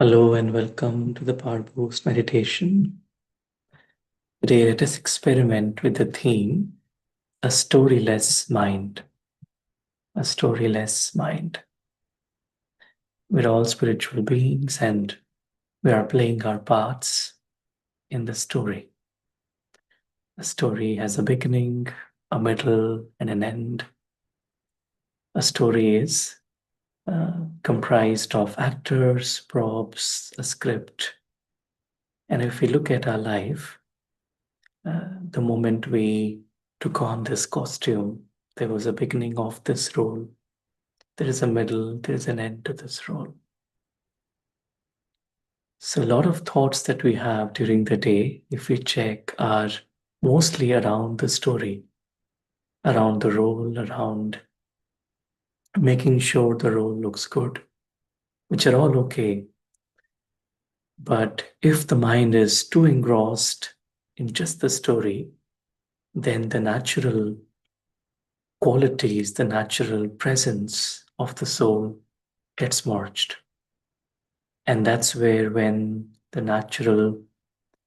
Hello and welcome to the Powerboost meditation. Today, let us experiment with the theme, a storyless mind. A storyless mind. We're all spiritual beings and we are playing our parts in the story. A story has a beginning, a middle, and an end. A story is comprised of actors, props, a script. And if we look at our life, the moment we took on this costume, there was a beginning of this role. There is a middle, there is an end to this role. So, a lot of thoughts that we have during the day, if we check, are mostly around the story, around the role, around making sure the role looks good, which are all okay. But if the mind is too engrossed in just the story, then the natural qualities, the natural presence of the soul gets merged. And that's where, when the natural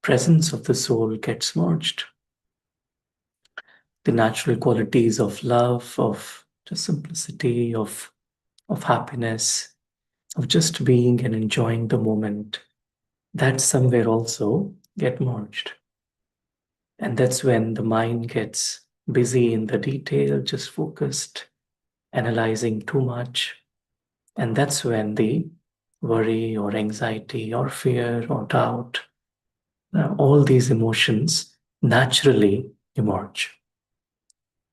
presence of the soul gets merged, the natural qualities of love, of just simplicity, of happiness, of just being and enjoying the moment, that somewhere also get merged. And that's when the mind gets busy in the detail, just focused, analyzing too much. And that's when the worry or anxiety or fear or doubt, all these emotions naturally emerge.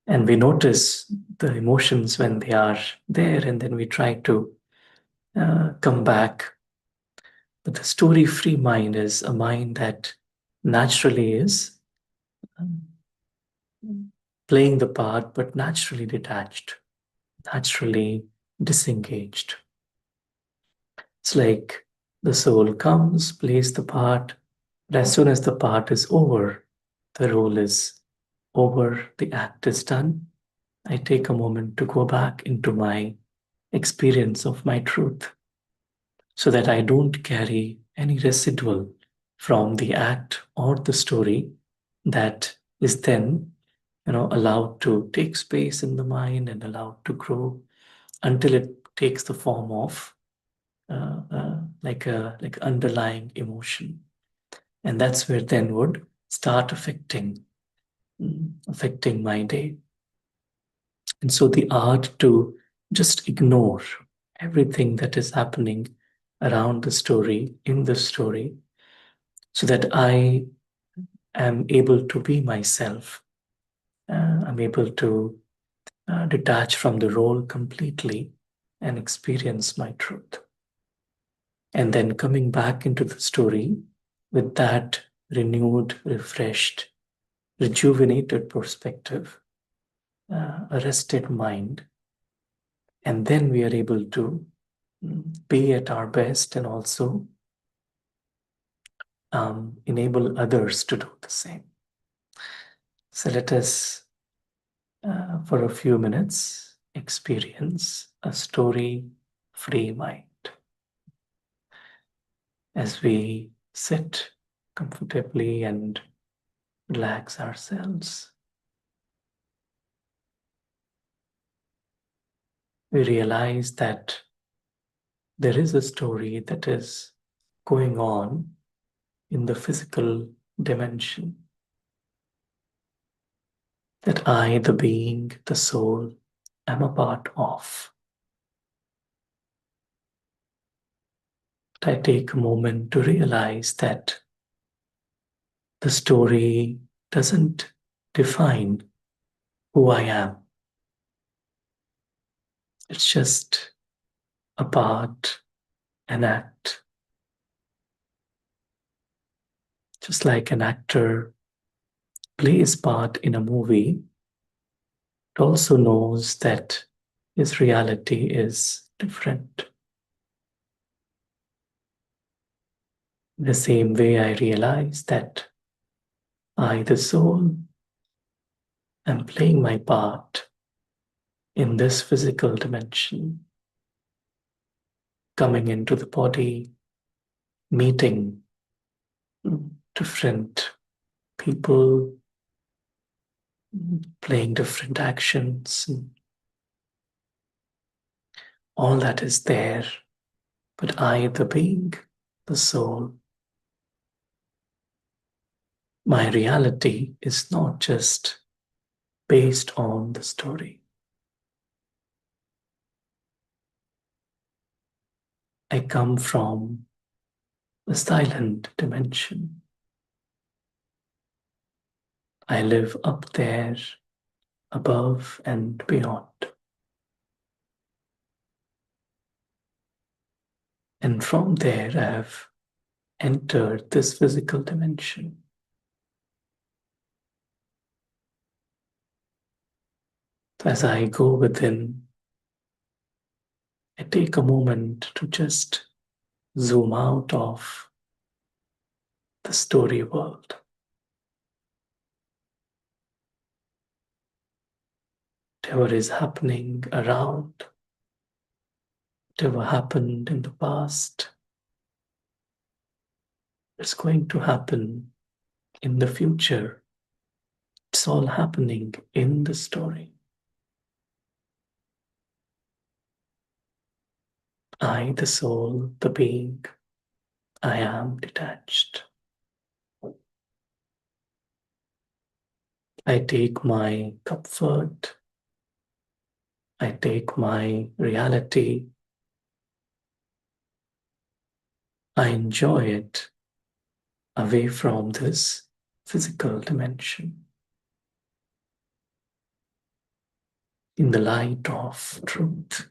And we notice the emotions when they are there, and then we try to come back. But the story free mind is a mind that naturally is um, playing the part, but naturally detached, naturally disengaged. It's like the soul comes, plays the part, but as soon as the part is over, the role is over, the act is done, I take a moment to go back into my experience of my truth so that I don't carry any residual from the act or the story that is then allowed to take space in the mind and allowed to grow until it takes the form of like underlying emotion. And that's where then would start affecting my day. And so the art to just ignore everything that is happening around the story, in the story, so that I am able to be myself. I'm able to detach from the role completely and experience my truth. And then coming back into the story with that renewed, refreshed, rejuvenated perspective, a rested mind. And then we are able to be at our best and also enable others to do the same. So let us, for a few minutes, experience a story-free mind as we sit comfortably and relax ourselves. We realize that there is a story that is going on in the physical dimension, that I, the being, the soul, am a part of. But I take a moment to realize that the story doesn't define who I am. It's just a part, an act. Just like an actor plays part in a movie, it also knows that his reality is different. In the same way, I realize that I, the soul, am playing my part in this physical dimension, coming into the body, meeting different people, playing different actions, all that is there. But I, the being, the soul, my reality is not just based on the story. I come from the silent dimension. I live up there, above and beyond. And from there, I have entered this physical dimension. As I go within, I take a moment to just zoom out of the story world. Whatever is happening around, whatever happened in the past, it's going to happen in the future. It's all happening in the story. I, the soul, the being, I am detached. I take my comfort, I take my reality, I enjoy it away from this physical dimension. In the light of truth,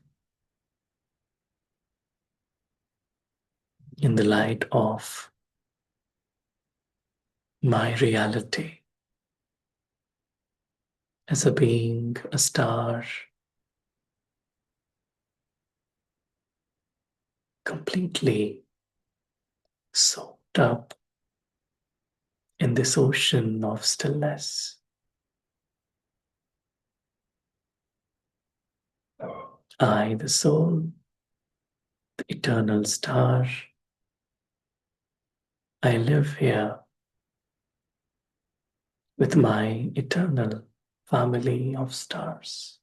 in the light of my reality as a being, a star, completely soaked up in this ocean of stillness. I, the soul, the eternal star, I live here with my eternal family of stars.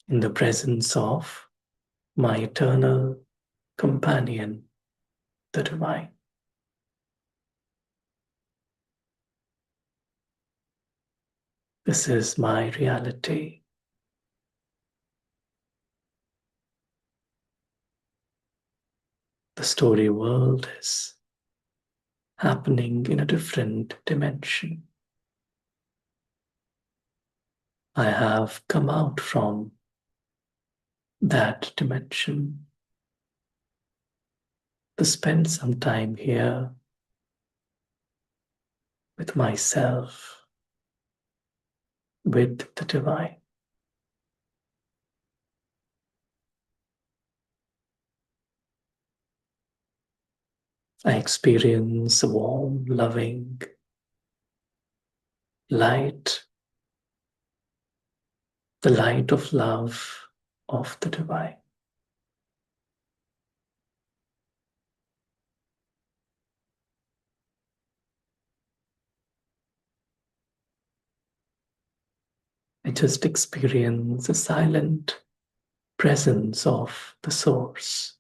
In the presence of my eternal companion, the divine. This is my reality. The story world is happening in a different dimension. I have come out from that dimension to spend some time here with myself, with the divine. I experience a warm, loving light, the light of love of the divine. I just experience the silent presence of the source.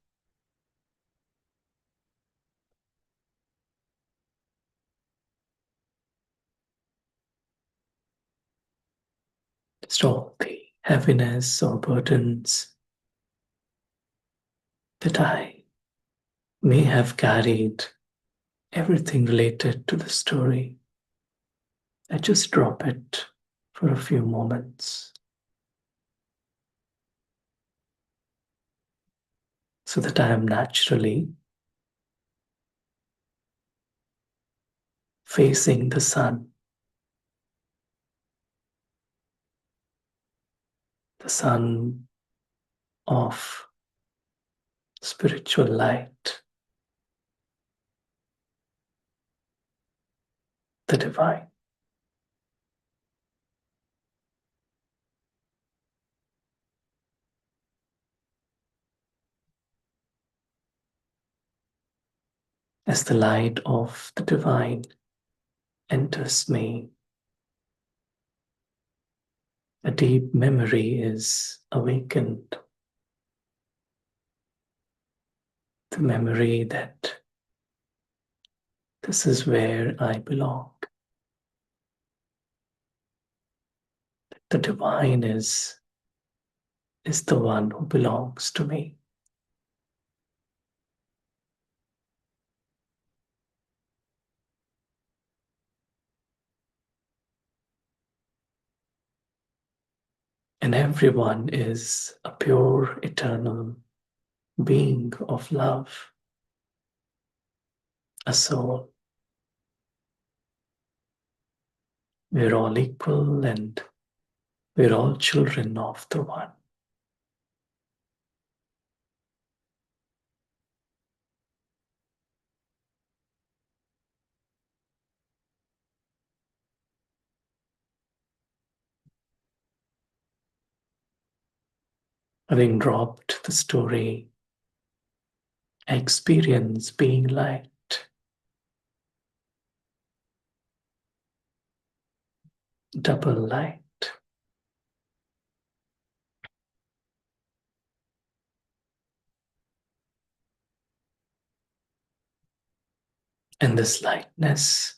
Just all the heaviness or burdens that I may have carried, everything related to the story. I just drop it for a few moments so that I am naturally facing the sun, the sun of spiritual light, the divine. As the light of the divine enters me, a deep memory is awakened. The memory that this is where I belong. The divine is the one who belongs to me. And everyone is a pure, eternal being of love, a soul. We're all equal and we're all children of the One. Having dropped the story, I experience being light, double light. And this lightness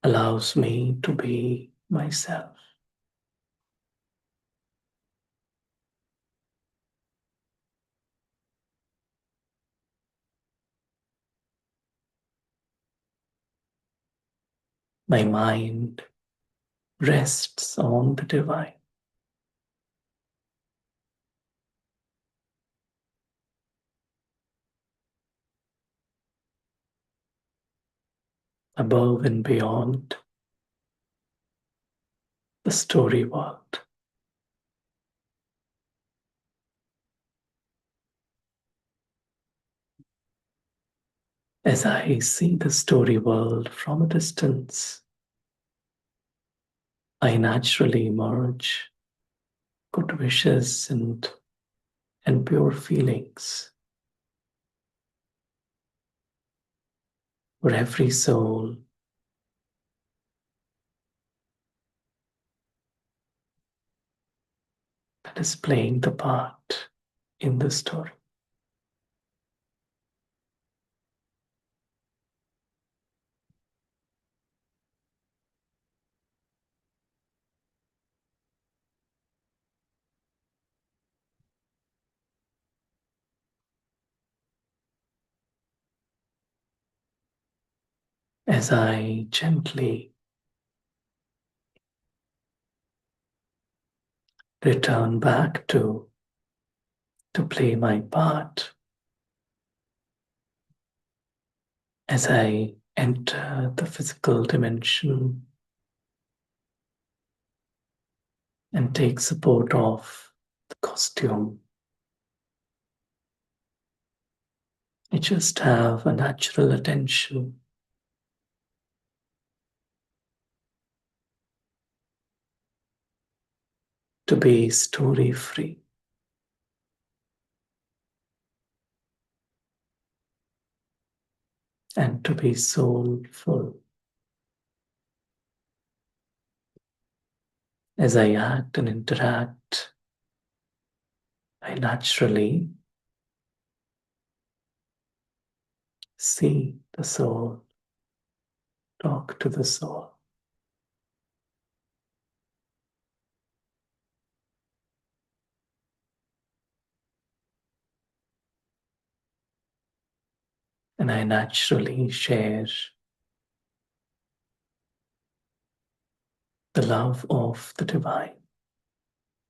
allows me to be myself. My mind rests on the divine. Above and beyond the story world. As I see the story world from a distance, I naturally merge good wishes and pure feelings for every soul that is playing the part in the story. As I gently return back to play my part, as I enter the physical dimension and take support of the costume, I just have a natural attention to be story free and to be soulful. As I act and interact, I naturally see the soul, talk to the soul. And I naturally share the love of the divine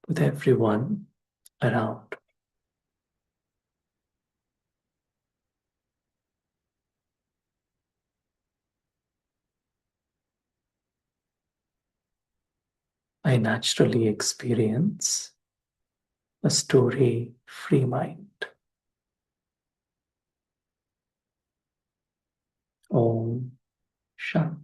with everyone around. I naturally experience a story free mind. Om Shanti.